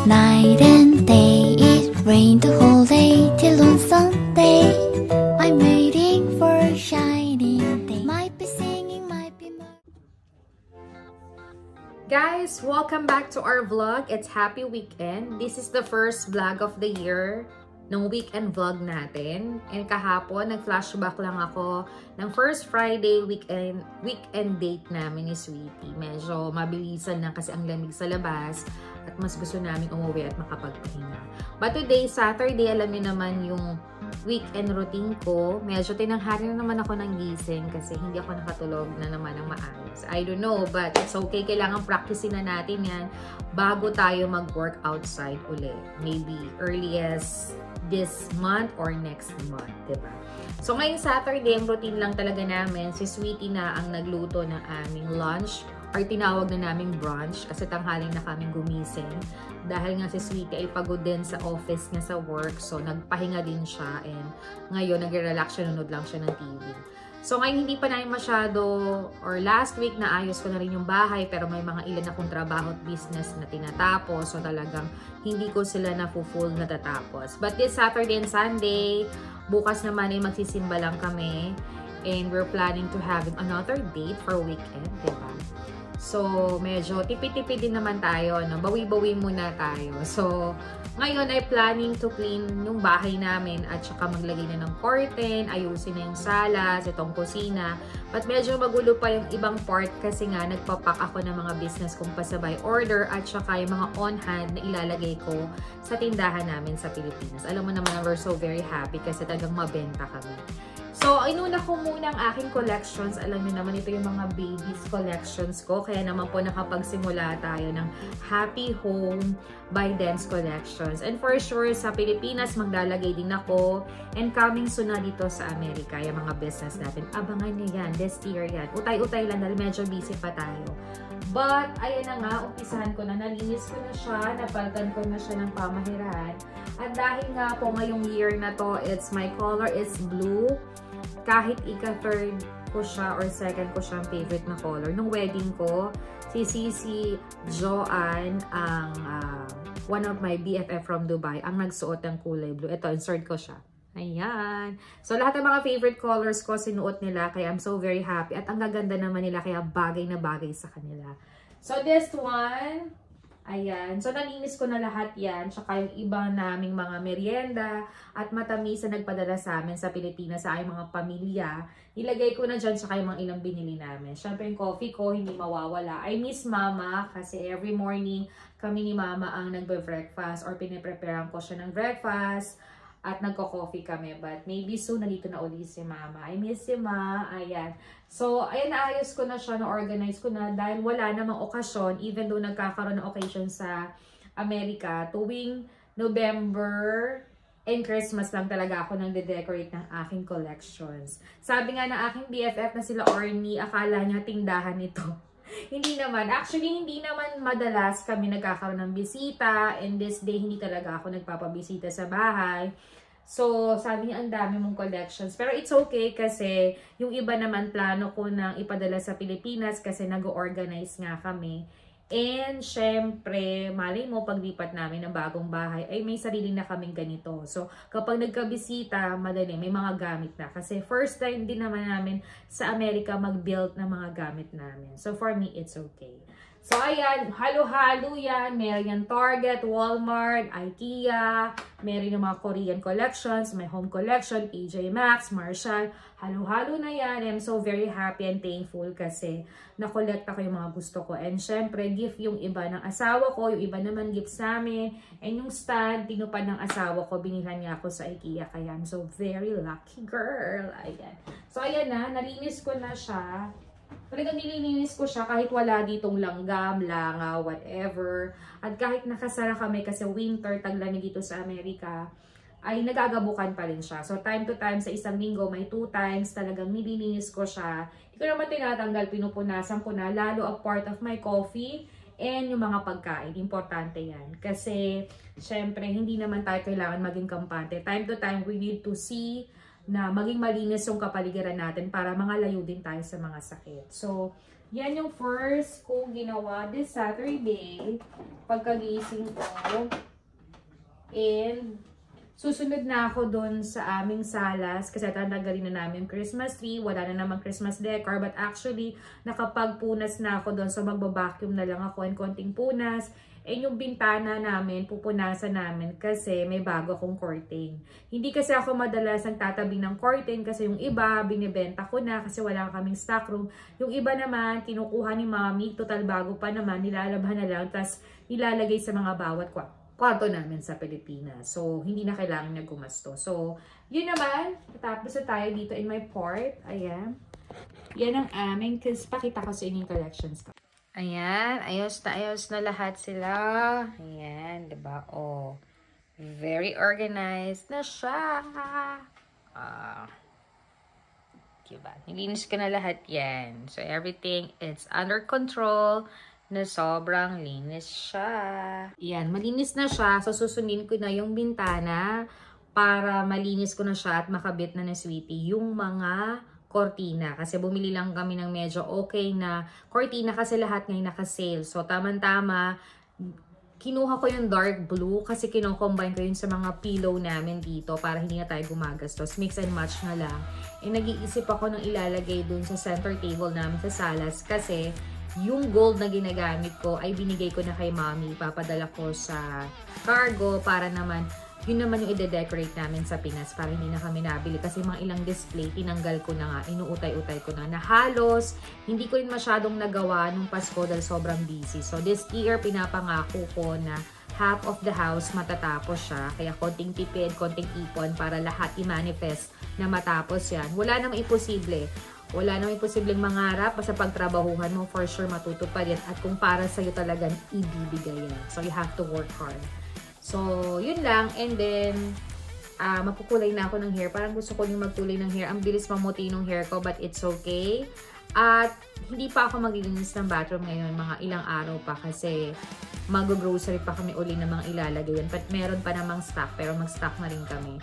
Night and day, it rained the whole day till on Sunday. I'm waiting for a shining day. Might be singing, might be. Guys, welcome back to our vlog. It's happy weekend. This is the first vlog of the year ng weekend vlog natin. And kahapon, nag-flashback lang ako ng first Friday weekend date namin ni Sweetie. Medyo mabilisan lang kasi ang lamig sa labas at mas gusto namin umuwi at makapagpahinga. But today, Saturday, alam niyo naman yung weekend routine ko. Medyo tinanghali na naman ako ng gising kasi hindi ako nakatulog na naman ng maayos. I don't know, but it's okay. Kailangan practicein na natin yan bago tayo mag-work outside ulit. Maybe earliest this month or next month, diba? So, ngayong Saturday, ang routine lang talaga namin, si Sweetie na ang nagluto ng aming lunch or tinawag na naming brunch kasi tanghaling na kaming gumising. Dahil nga si Sweetie ay pagod din sa office niya sa work, so nagpahinga din siya and ngayon nagre-relax siya, nunod lang siya ng TV. So, ngayon hindi pa namin masyado, or last week na ayos ko na rin yung bahay, pero may mga ilan akong trabaho at business na tinatapos. So, talagang hindi ko sila na full natatapos. But this Saturday and Sunday, bukas naman ay magsisimba lang kami. And we're planning to have another date for weekend, diba? So, medyo tipi-tipi din naman tayo, no? Bawi-bawi muna tayo. So, ngayon ay planning to clean yung bahay namin at saka maglagay na ng curtain, ayusin na yung salas, itong kusina. But medyo magulo pa yung ibang part kasi nga nagpapack ako ng mga business kong pasabay order at saka yung mga on-hand na ilalagay ko sa tindahan namin sa Pilipinas. Alam mo naman, we're so very happy kasi talagang mabenta kami. So, inuna ko muna ang aking collections. Alam niyo naman, ito yung mga babies collections ko. Kaya naman po nakapagsimula tayo ng Happy Home by Dance Collections. And for sure, sa Pilipinas, maglalagay din ako. And coming soon na dito sa Amerika, yung mga business natin. Abangan niyo yan. This year yan. Utay-utay lang dahil medyo busy pa tayo. But, ayan na nga, umpisahan ko na. Nalinis ko na siya. Napalitan ko na siya ng pamahiran. At dahil nga po ngayong year na to, my color is blue. Kahit ika-third ko siya or second ko siyang favorite na color. Nung wedding ko, si Sisi Joanne, ang one of my BFF from Dubai, ang nagsuot ng kulay blue. Ito, insert ko siya. Ayan. So, lahat ng mga favorite colors ko, sinuot nila. Kaya I'm so very happy. At ang gaganda naman nila, kaya bagay na bagay sa kanila. So, this one, ayan. So, nalinis ko na lahat yan. Tsaka yung iba naming mga merienda at matamis na nagpadala sa amin sa Pilipinas, sa aming mga pamilya. Nilagay ko na dyan tsaka yung mga ilang binili namin. Siyempre, yung coffee ko, hindi mawawala. I miss Mama kasi every morning kami ni Mama ang nagbe-breakfast or pinipreparean ko siya ng breakfast at nagko-coffee kami. But maybe soon, nandito na ulit si Mama. I miss si Ma. Ayan. So, ayan, naayos ko na siya, na-organize ko na dahil wala namang okasyon, even though nagkakaroon ng occasion sa Amerika, tuwing November and Christmas lang talaga ako nang de-decorate ng aking collections. Sabi nga ng aking BFF na sila Orny, akala niya tindahan ito. Hindi naman. Actually, hindi naman madalas kami nagkakaroon ng bisita. And this day, hindi talaga ako nagpapabisita sa bahay. So, sabi niya, ang dami mong collections. Pero it's okay kasi yung iba naman plano ko nang ipadala sa Pilipinas kasi nag-organize nga kami. And, syempre, malay mo, paglipat namin ng bagong bahay, ay may sarili na kaming ganito. So, kapag nagkabisita, madali, may mga gamit na. Kasi first time din naman namin sa Amerika mag-build ng mga gamit namin. So, for me, it's okay. So, ayan, halo-halo yan. Meron yan Target, Walmart, IKEA. Meron yung mga Korean collections, may home collection, TJ Maxx, Marshall. Halo-halo na yan. I'm so very happy and thankful kasi nakolekta ko yung mga gusto ko. And syempre, gift yung iba ng asawa ko, yung iba naman gift sa amin. And yung stand, tinupad ng asawa ko, binilhan niya ako sa IKEA. Kaya I'm so very lucky girl. Ayan. So, ayan na, nalinis ko na siya. Talagang nililinis ko siya kahit wala ditong langgam, langaw, whatever. At kahit nakasara kami kasi winter, taglamig dito sa Amerika, ay nagagabukan pa rin siya. So, time to time, sa isang linggo, may 2 times talagang nililinis ko siya. Hindi ko naman tinatanggal, pinupunasan ko na, lalo a part of my coffee and yung mga pagkain. Importante yan. Kasi, syempre, hindi naman tayo kailangan maging kampante. Time to time, we need to see na maging malinis yung kapaligiran natin para mga layo din tayo sa mga sakit. So, Yan yung first kong ginawa this Saturday. Pagkagising ko. And susunod na ako doon sa aming salas kasi tatanggalin na namin yung Christmas tree. Wala na namang Christmas decor. But actually, nakapagpunas na ako doon. So magbabacuum na lang ako and konting punas. And yung bintana namin, pupunasan namin kasi may bago akong curtain. Hindi kasi ako madalas nagtatabi ng curtain kasi yung iba, binibenta ko na kasi wala kaming stock room. Yung iba naman, kinukuha ni Mami, total bago pa naman, nilalabhan na lang, tapos nilalagay sa mga bawat kwarto namin sa Pilipinas. So, hindi na kailangan na gumasto. So, yun naman, tapos na tayo dito in my port. Ayan. Yan ang aming, kasi pakita ko sa inyo yung collections ko. Ayan, ayos na lahat sila. Ayan, diba? Oh, very organized na siya. Diba? Nilinis ko na lahat yan. So, everything, it's under control na sobrang linis siya. Ayan, malinis na siya. So, susundin ko na yung bintana para malinis ko na siya at makabit na ni Sweetie yung mga cortina. Kasi bumili lang kami ng medyo okay na cortina kasi lahat ngayon naka-sale. So, tama-tama, kinuha ko yung dark blue kasi kino-combine ko yun sa mga pillow namin dito para hindi na tayo gumagastos. Mix and match na lang. E nag-iisip ako nung ilalagay dun sa center table namin sa salas kasi yung gold na ginagamit ko ay binigay ko na kay Mami. Papadala ko sa cargo para naman yun naman yung ide-decorate namin sa Pinas para hindi na kami nabili. Kasi mga ilang display, tinanggal ko na nga, inuutay-utay ko na halos hindi ko rin masyadong nagawa nung Pasko dahil sobrang busy. So this year, pinapangako ko na half of the house matatapos siya. Kaya konting tipid, konting ipon para lahat i-manifest na matapos yan. Wala namang imposible. Wala namang imposibleng mangarap. Basta pagtrabahuhan mo, for sure matutupad yan. At kung para sa'yo talagang ibibigay yan. So you have to work hard. So, yun lang. And then, magkukulay na ako ng hair. Parang gusto ko yung magkulay ng hair. Ang bilis mamuti ng hair ko, but it's okay. At hindi pa ako maglilinis ng bathroom ngayon. Mga ilang araw pa kasi mag-grocery pa kami uli ng mga ilalagay. But meron pa namang stock. Pero mag-stock na rin kami.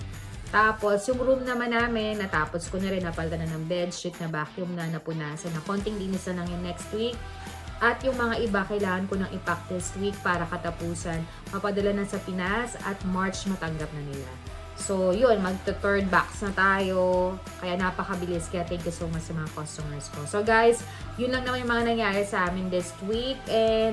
Tapos, yung room naman namin, natapos ko na rin. Napalitan na ng bedsheet, na vacuum na, napunasan na. Konting linis na lang yung next week. At yung mga iba, kailangan ko nang ipack this week para katapusan. Mapadala na sa Pinas at March matanggap na nila. So, yun. Magta-third box na tayo. Kaya napakabilis. Kaya thank you so much sa mga customers ko. So, guys, yun lang naman yung mga nangyari sa amin this week.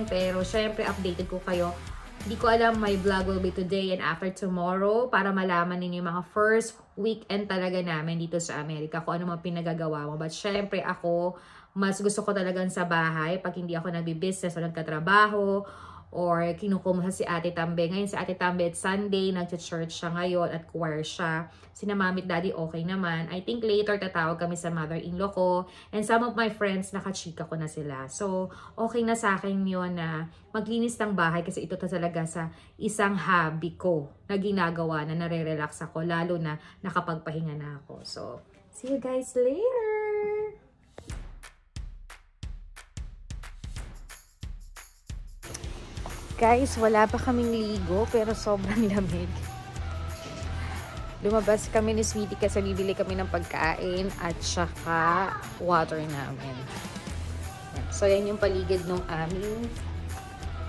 Pero, syempre, updated ko kayo. Hindi ko alam, my vlog will be today and after tomorrow para malaman ninyo yung mga first weekend talaga namin dito sa Amerika. Kung ano mga pinagagawa mo. But, syempre, ako, mas gusto ko talagang sa bahay pag hindi ako nagbi-business o nagkatrabaho or kinukumuha si Ate Tambe. Ngayon si Ate Tambe at Sunday, nag-church siya ngayon at choir siya. Sina Mami at Daddy okay naman. I think later tatawag kami sa mother-in-law ko and some of my friends nakachika ko na sila. So okay na sa akin yun na maglinis ng bahay kasi ito talaga sa isang hobby ko na ginagawa na nare-relax ako lalo na nakapagpahinga na ako. So see you guys later! Guys, wala pa kaming ligo pero sobrang lamig. Lumabas kami ni Sweetie kasi bibili kami ng pagkain at saka water namin. So, yan yung paligid ng aming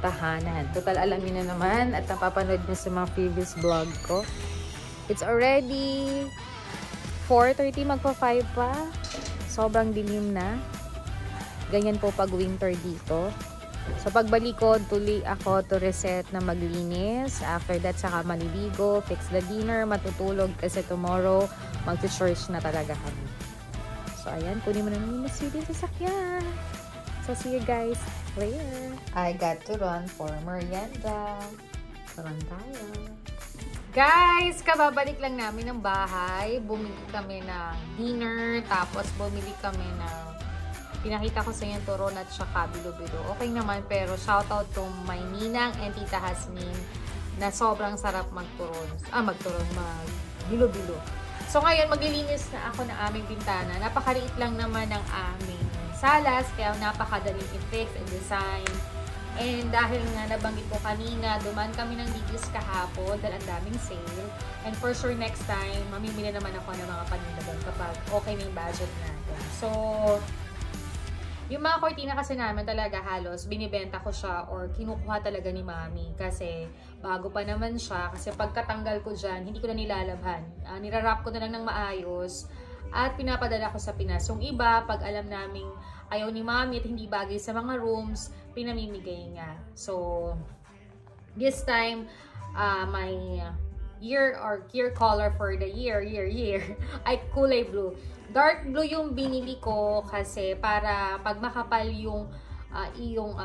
tahanan. Total, alam niyo na naman at napapanood niyo sa mga previous vlog ko. It's already 4:30, magpa-5 pa. Sobrang dilim na. Ganyan po pag winter dito. So, pagbalik ko, tuloy ako to reset na maglinis. After that, saka maliligo, fix the dinner, matutulog kasi tomorrow, mag-church na talaga kami. So, ayan, kunin mo na namin yung sweetie sa sakyan. So, see you guys later. I got to run for merienda. Run tayo. Guys, kababalik lang namin ng bahay. Bumili kami ng dinner, tapos bumili kami ng pinakita ko sa inyo turon at saka bilo-bilo. Okay naman, pero shoutout to my ninang and tita Hasmin na sobrang sarap mag-bilo-bilo. So ngayon, maglilinis na ako ng aming bintana. Napakaliit lang naman ng aming salas, kaya napakadaling i-fix and design. And dahil nga nabanggit ko kanina, duman kami ng Digis kahapon dahil ang daming sale. And for sure next time, mamimili naman ako ng mga paninda doon kapag okay na yung budget natin. So, Yung mga kortina kasi namin talaga halos binibenta ko siya or kinukuha talaga ni Mami kasi bago pa naman siya. Kasi pagkatanggal ko dyan, hindi ko na nilalabhan. Nirarap ko na lang ng maayos at pinapadala ko sa Pinas. Yung iba, pag alam naming ayaw ni Mami at hindi bagay sa mga rooms, pinamimigay nga. So, this time, my year color for the year ay kulay blue. Dark blue yung binili ko kasi para pag makapal yung iyong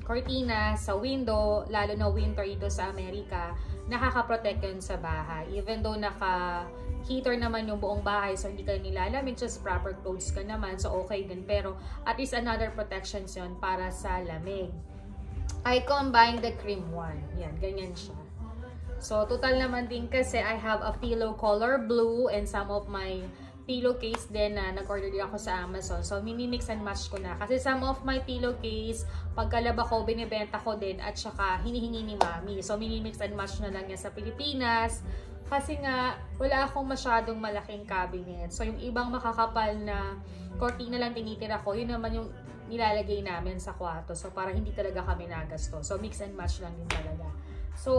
cortina sa window, lalo na winter ito sa Amerika, nakaka-protect yun sa bahay. Even though naka-heater naman yung buong bahay, so hindi ka nilalamig, just proper clothes ka naman, so okay din. Pero at least another protection yun para sa lamig. I combined the cream one. Yan, ganyan siya. So, total naman din kasi I have a pillow color blue and some of my pillowcase din na nag-order din ako sa Amazon. So, mini-mix and match ko na. Kasi some of my pillowcase, pagkalaba ko, binibenta ko din at saka hinihingi ni Mami. So, mini-mix and match na lang yan sa Pilipinas. Kasi nga, wala akong masyadong malaking cabinet. So, yung ibang makakapal na cortina lang tinitira ko, yun naman yung nilalagay namin sa kwarto. So, para hindi talaga kami nagasto. So, mix and match lang din talaga. So,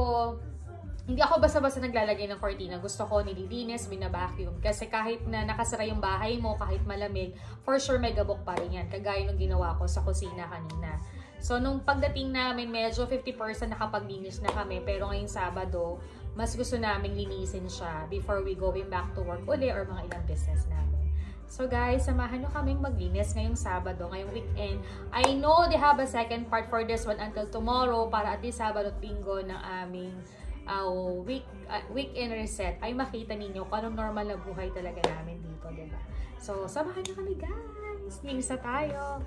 hindi ako basta-basta naglalagay ng cortina. Gusto ko nililinis, binabacuum. Kasi kahit na nakasara yung bahay mo, kahit malamig, for sure may gabok pa rin yan. Kagaya nung ginawa ko sa kusina kanina. So, nung pagdating namin, medyo 50% nakapaglinis na kami. Pero ngayong Sabado, mas gusto namin linisin siya before we going back to work uli or mga ilang business namin. So guys, samahan nyo kaming maglinis ngayong Sabado, ngayong weekend. I know they have a second part for this one until tomorrow para at least Sabado at Linggo ng aming weekend reset ay makita ninyo kung anong normal na buhay talaga namin dito, diba? So, samahan nyo kami guys! Lingsa tayo!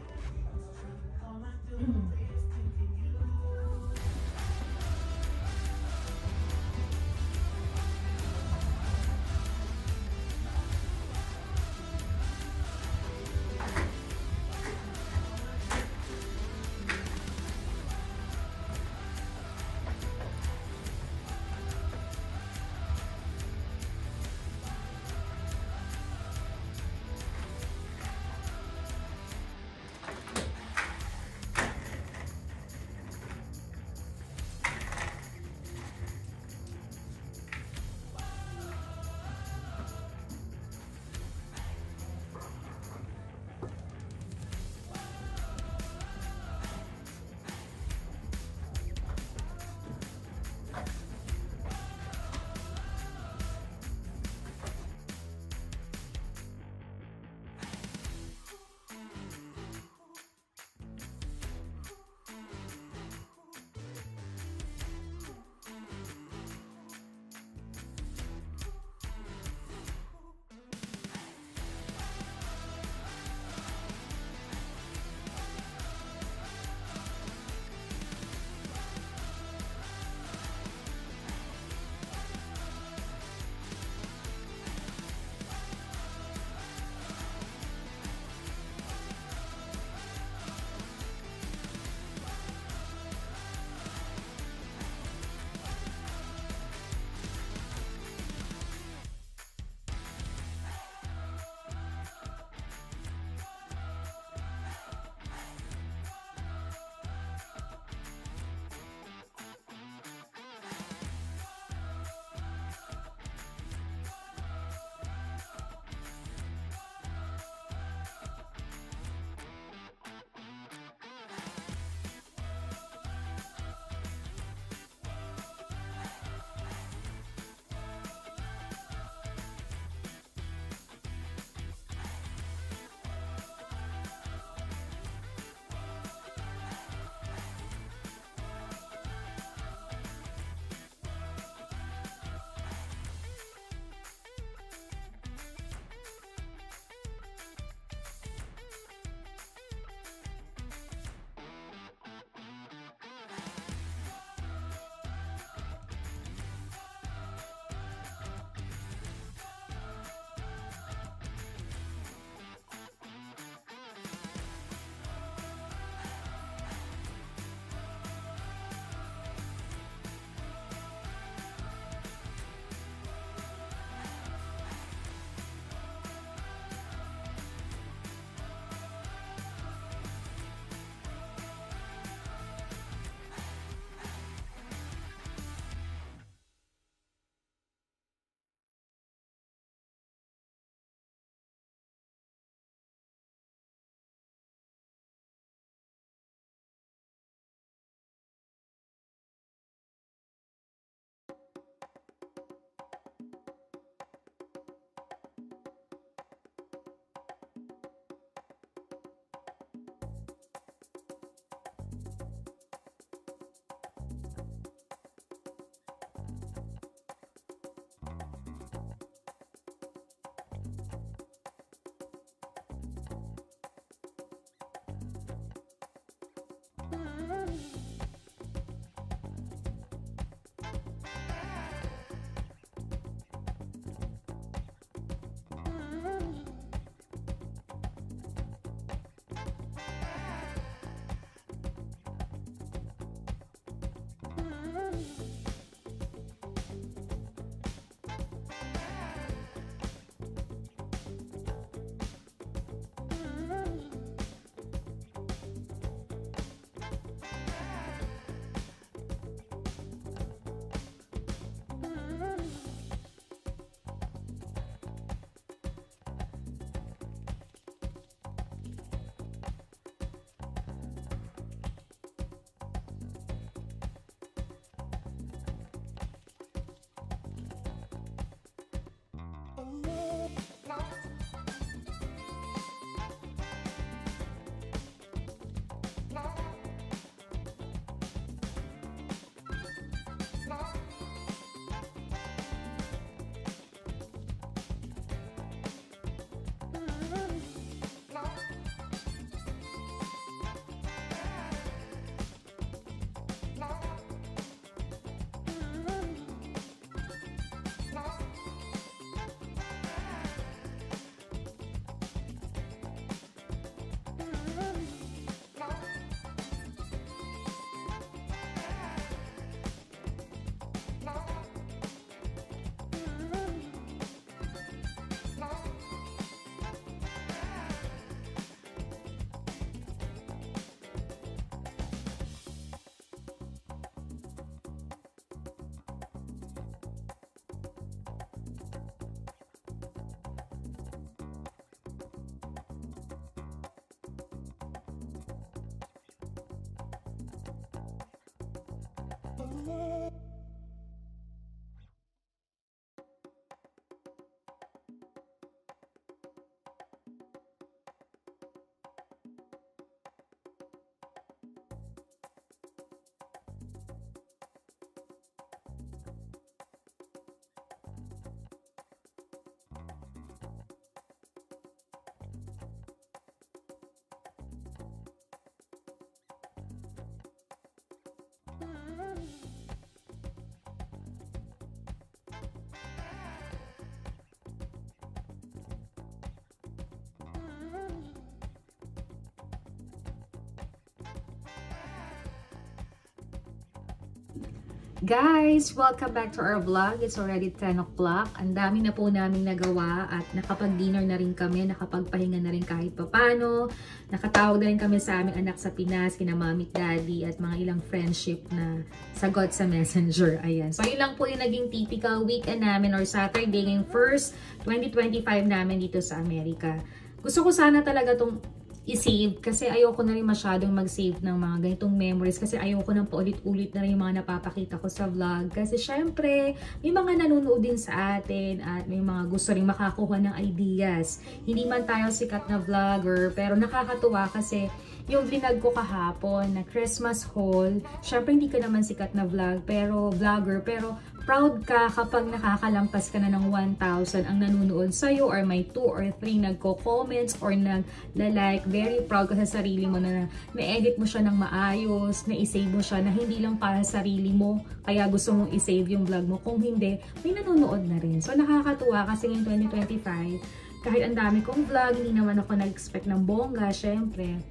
Guys, welcome back to our vlog. It's already 10 o'clock. Ang dami na po namin nagawa at nakapag-dinner na rin kami, nakapagpahinga na rin kahit papano. Nakatawag na rin kami sa aming anak sa Pinas, kina mami at daddy at mga ilang friendship na sagot sa messenger. Ayan. So, yun lang po yung naging typical weekend namin or Saturday ngayong first 2025 namin dito sa Amerika. Gusto ko sana talaga itong i-save kasi ayoko na rin masyadong mag-save ng mga ganitong memories kasi ayoko nang paulit-ulit na rin yung mga napapakita ko sa vlog kasi syempre may mga nanonood din sa atin at may mga gusto rin makakuha ng ideas. Hindi man tayo sikat na vlogger pero nakakatuwa kasi yung vlog ko kahapon na Christmas haul, syempre hindi ka naman sikat na vlogger pero proud ka kapag nakakalampas ka na ng 1,000 ang nanonood sa'yo or may 2 or 3 nagko-comments or nag-like. Very proud ka sa sarili mo na na-edit mo siya ng maayos, na-isave mo siya na hindi lang para sa sarili mo kaya gusto mong isave yung vlog mo. Kung hindi, may nanonood na rin. So nakakatuwa kasi ngayong 2025, kahit ang dami kong vlog, hindi naman ako nag-expect ng bongga, syempre.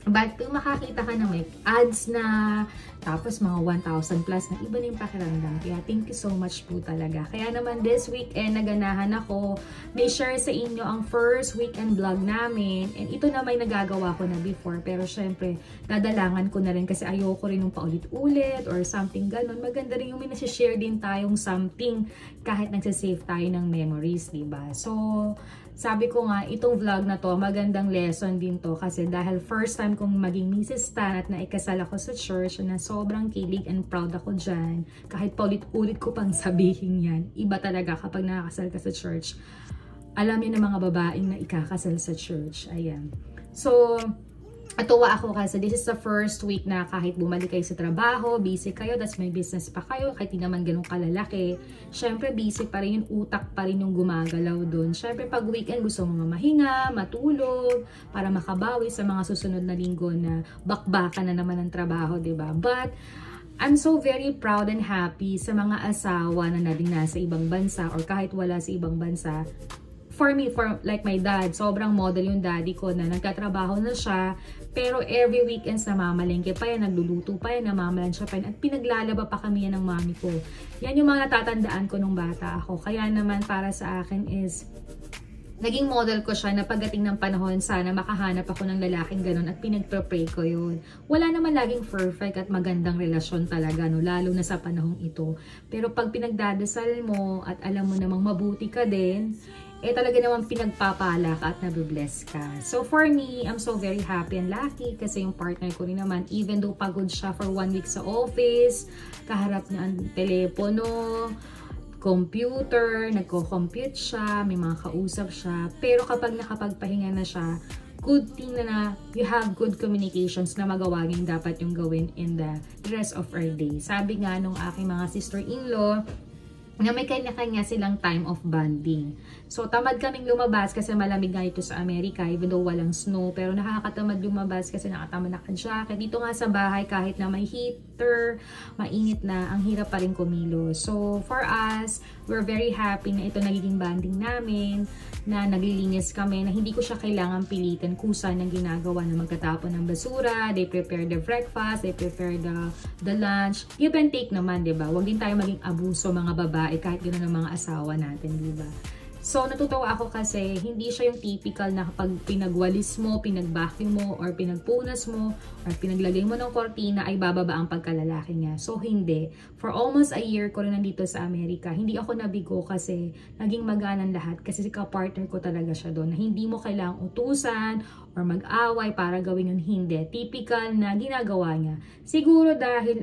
But kung makakita ka na may ads na, tapos mga 1,000 plus na iba na yung pakiramdam. Kaya thank you so much po talaga. Kaya naman this weekend naganahan ako, may share sa inyo ang first weekend vlog namin. And ito na may nagagawa ko na before. Pero syempre, dadalangan ko na rin kasi ayoko rin yung paulit-ulit or something ganun. Maganda rin yung may nasi-share din tayong something kahit nagsasave tayo ng memories, diba? So, sabi ko nga, itong vlog na to, magandang lesson din to kasi dahil first time kong maging Mrs. Tan at naikasal ako sa church na sobrang kilig and proud ako dyan. Kahit paulit-ulit ko pang sabihin yan, iba talaga kapag nakakasal ka sa church. Alam niyo na mga babaeng na ikakasal sa church. Ayan. So, natuwa ako kasi this is the first week na kahit bumalik kayo sa trabaho, busy kayo, tas may business pa kayo, kahit di naman ganun kalalaki. Syempre, busy pa rin yung utak pa rin yung gumagalaw dun. Syempre, pag weekend gusto mo mahinga, matulog, para makabawi sa mga susunod na linggo na bakbakan na naman ng trabaho, diba? But, I'm so very proud and happy sa mga asawa na nating nasa ibang bansa or kahit wala sa ibang bansa. For me, like my dad, sobrang model yung daddy ko na nagkatrabaho na siya, pero every weekends namamalengke pa yan, nagluluto pa yan, namamalan siya pa yan, at pinaglalaba pa kami yan ng mami ko. Yan yung mga natatandaan ko nung bata ako. Kaya naman para sa akin is, naging model ko siya na pagdating ng panahon, sana makahanap ako ng lalaking ganun at pinagpapray ko yun. Wala naman laging perfect at magandang relasyon talaga, no? Lalo na sa panahong ito. Pero pag pinagdadasal mo at alam mo namang mabuti ka din, eh talaga naman pinagpapala ka at nabibless ka. So for me, I'm so very happy and lucky kasi yung partner ko rin naman, even though pagod siya for 1 week sa office, kaharap niya ang telepono, computer, nagko-compute siya, may mga kausap siya, pero kapag nakapagpahinga na siya, good thing na you have good communications na magawa yung dapat yung gawin in the rest of our day. Sabi nga nung aking mga sister-in-law, na may kanya-kanya silang time of bonding. So, tamad kaming lumabas kasi malamig nga ito sa Amerika, even though walang snow. Pero nakakatamad lumabas kasi nakatamad naka-jacket. Dito nga sa bahay, kahit na may heater, mainit na, ang hirap pa rin kumilos. So, for us, we're very happy na ito nagiging bonding namin, na naglilinis kami, na hindi ko siya kailangan pilitin kusa ng ginagawa na magtatapon ng basura, they prepare the breakfast, they prepare the lunch. Give and take naman, diba? Huwag din tayo maging abuso mga babae kahit gano'n ang mga asawa natin, diba? So, natutuwa ako kasi hindi siya yung typical na kapag pinagwalis mo, pinag-vacuum mo, or pinagpunas mo, or pinaglagay mo ng kortina ay bababa ang pagkalalaki niya. So, hindi. For almost a year ko rin nandito sa Amerika, hindi ako nabigo kasi naging maganan lahat kasi ka-partner ko talaga siya doon. Na hindi mo kailangang utusan or mag-away para gawin yun. Hindi. Typical na ginagawa niya. Siguro dahil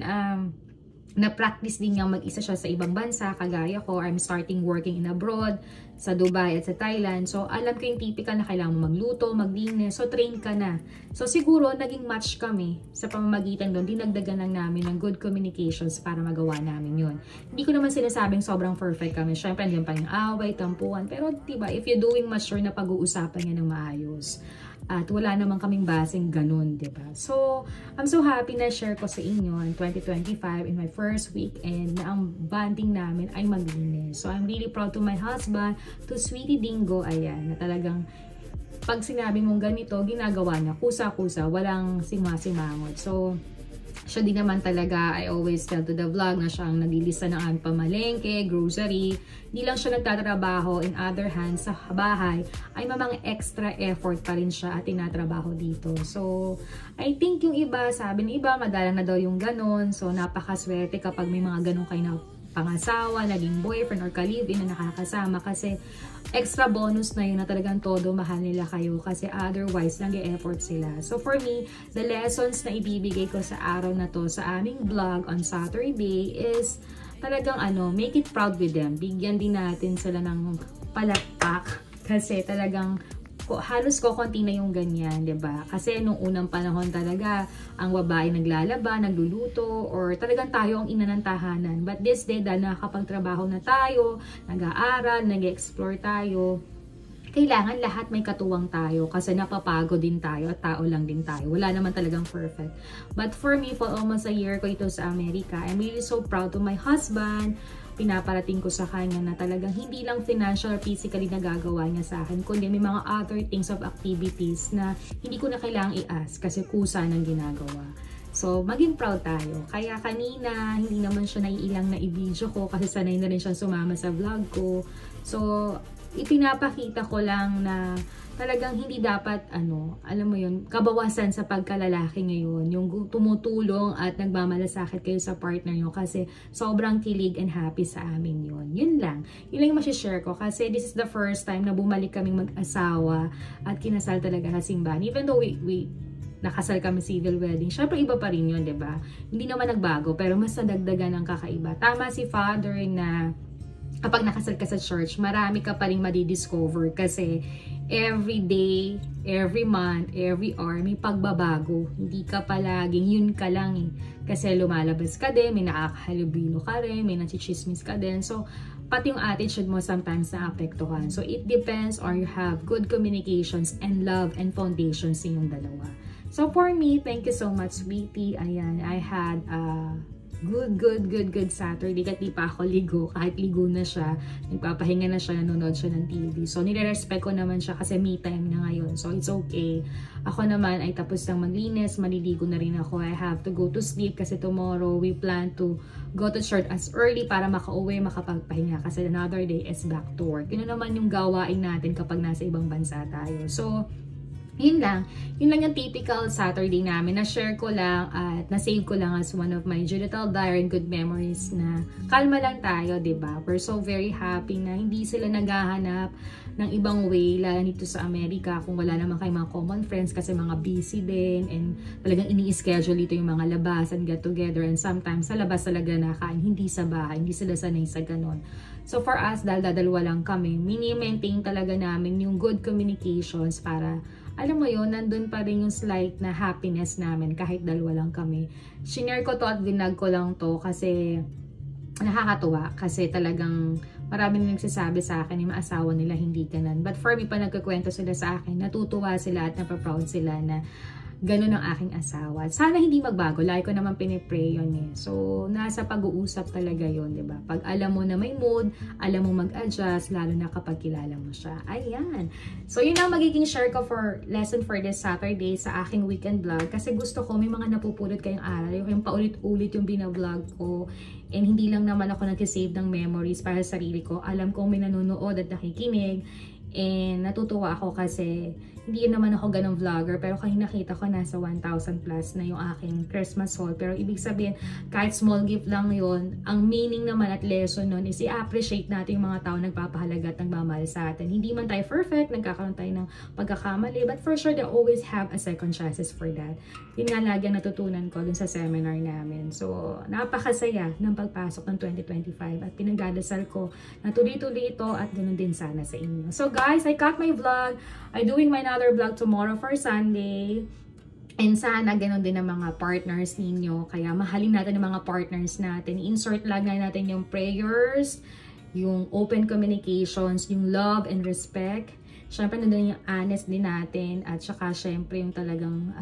na-practice din niyang mag-isa siya sa ibang bansa, kagaya ko, I'm starting working in abroad, sa Dubai at sa Thailand. So, alam ko yung typical na kailangan mo magluto, maglinis. So, train ka na. So, siguro, naging match kami sa pamamagitan doon. Dinagdagan lang namin ng good communications para magawa namin yun. Hindi ko naman sinasabing sobrang perfect kami. Siyempre, andiyan pa yung away, tampuan. Pero, diba, if you're doing mature na pag-uusapan niya ng maayos. At wala naman kaming basing ganun, diba? So, I'm so happy na share ko sa inyo in 2025 in my first weekend na ang bonding namin ay maglinis. So, I'm really proud to my husband, to Sweetie Dingo, ayan, na talagang pag sinabi mong ganito, ginagawa niya, kusa-kusa, walang simasimangot. So, Siya din naman talaga, I always tell to the vlog na siya ang naglilista ng aming pamalengke, grocery. Hindi lang siya nagtatrabaho. In other hand, sa bahay, ay may mga extra effort pa rin siya at tinatrabaho dito. So, I think yung iba, sabi ng iba, madalang na daw yung ganon. So, napakaswerte kapag may mga ganon kayo na pangasawa, naging boyfriend or ka-live-in na nakakasama kasi extra bonus na yun na talagang todo mahal nila kayo kasi otherwise nag-e-effort sila. So for me, the lessons na ibibigay ko sa araw na to sa aming vlog on Saturday is talagang make it proud with them. Bigyan din natin sila ng palakpak kasi talagang halos konti na yung ganyan, 'di ba? Kasi nung unang panahon talaga, ang babae naglalaba, nagluluto, or talagang tayo ang ina ng tahanan. But this day, dahil nakakapagtrabaho na tayo, nag-aaral, nag-explore tayo, kailangan lahat may katuwang tayo kasi napapagod din tayo at tao lang din tayo. Wala naman talagang perfect. But for me, for almost a year ko ito sa Amerika, I'm really so proud of my husband. Pinaparating ko sa kanya na talagang hindi lang financial or physically nagagawa niya sa akin, kundi may mga other things of activities na hindi ko na kailangang i-ask kasi kusa ng ginagawa. So, maging proud tayo. Kaya kanina, hindi naman siya naiilang na i-video ko kasi sanay na rin siya sumama sa vlog ko. So, ipinapakita ko lang na talagang hindi dapat, alam mo yun, kabawasan sa pagkalalaki ngayon. Yung tumutulong at nagmamalasakit kayo sa partner nyo kasi sobrang kilig and happy sa amin yun. Yun lang. Yun lang yung masishare ko kasi this is the first time na bumalik kaming mag-asawa at kinasal talaga sa simbahan. Even though we nakasal kami civil wedding, syempre iba pa rin yun, diba? Hindi naman nagbago, pero mas nadagdagan ng kakaiba. Tama si Father na kapag nakasal ka sa church, marami ka pa rin madidiscover kasi every day, every month, every hour, may pagbabago. Hindi ka palaging yun ka lang eh. Kasi lumalabas ka din, may nakakahalubilo ka rin, may nachichismis ka din. So, pati yung attitude mo sometimes naapektuhan. So, it depends or you have good communications and love and foundations sa inyong dalawa. So, for me, thank you so much, sweetie. Ayan, I had good Saturday. Kahit di pa ako ligo, kahit ligo na siya, nagpapahinga na siya, nanonood siya ng TV. So, nire-respect ko naman siya kasi me time na ngayon. So, it's okay. Ako naman ay tapos ng maglinis, maliligo na rin ako. I have to go to sleep kasi tomorrow we plan to go to church as early para makauwi, makapagpahinga kasi another day is back to work. Yun naman yung gawain natin kapag nasa ibang bansa tayo. So, yun lang yung typical Saturday namin. Na-share ko lang at na-save ko lang as one of my digital diary and good memories na kalma lang tayo, diba? We're so very happy na hindi sila naghahanap ng ibang way, lalo dito sa Amerika kung wala naman kayo mga common friends kasi mga busy din and talagang ini-schedule dito yung mga labasan, get together, and sometimes sa labas talaga nakain, hindi sa bahay, hindi sila sanay sa ganon. So for us, dahil dadalwa lang kami, mini-maintain talaga namin yung good communications para alam mo yun, nandun pa rin yung slight na happiness namin kahit dalawa lang kami. Shinare ko to at vinag ko lang to kasi nakakatuwa kasi talagang marami nang nagsasabi sa akin yung maasawa nila hindi ganun. But for me, pa nagkakwento sila sa akin, natutuwa sila at napaproud sila na ganun ang aking asawa. Sana hindi magbago. Lagi ko naman pinipray yun eh. So, nasa pag-uusap talaga yun, diba? Pag alam mo na may mood, alam mo mag-adjust, lalo na kapag kilala mo siya. Ayan. So, yun ang magiging share ko for lesson for this Saturday sa aking weekend vlog. Kasi gusto ko may mga napupulot kayong aral. Yung paulit-ulit yung binablog ko. And hindi lang naman ako nag-save ng memories para sa sarili ko. Alam ko may nanonood at nakikinig. And natutuwa ako kasi hindi naman ako ganong vlogger, pero kanina nakita ko nasa 1,000 plus na yung aking Christmas haul. Pero ibig sabihin, kahit small gift lang yon, ang meaning naman at lesson nun is i-appreciate natin yung mga tao nagpapahalaga at nagmamahal sa atin. Hindi man tayo perfect, nagkakaroon tayo ng pagkakamali, but for sure they always have a second chances for that. Yun nga lagi ang natutunan ko dun sa seminar namin. So, napakasaya ng pagpasok ng 2025 at pinagdadasal ko na tuloy-tuloy ito at ganun din sana sa inyo. So guys, I cut my vlog. I'm doing my another vlog tomorrow for Sunday. And sana ganun din ang mga partners ninyo. Kaya mahalin natin ang mga partners natin. Insert lang natin yung prayers, yung open communications, yung love and respect. syempre nandun yung honest din natin at saka syempre yung talagang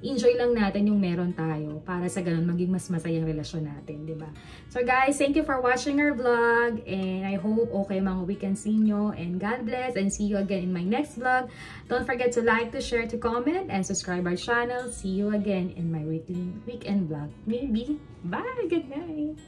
enjoy lang natin yung meron tayo para sa ganun maging mas masayang relasyon natin, di ba? So guys, thank you for watching our vlog and I hope okay mga weekend sa inyo and God bless and see you again in my next vlog. Don't forget to like, to share, to comment and subscribe our channel. See you again in my weekend vlog. Maybe. Bye! Good night!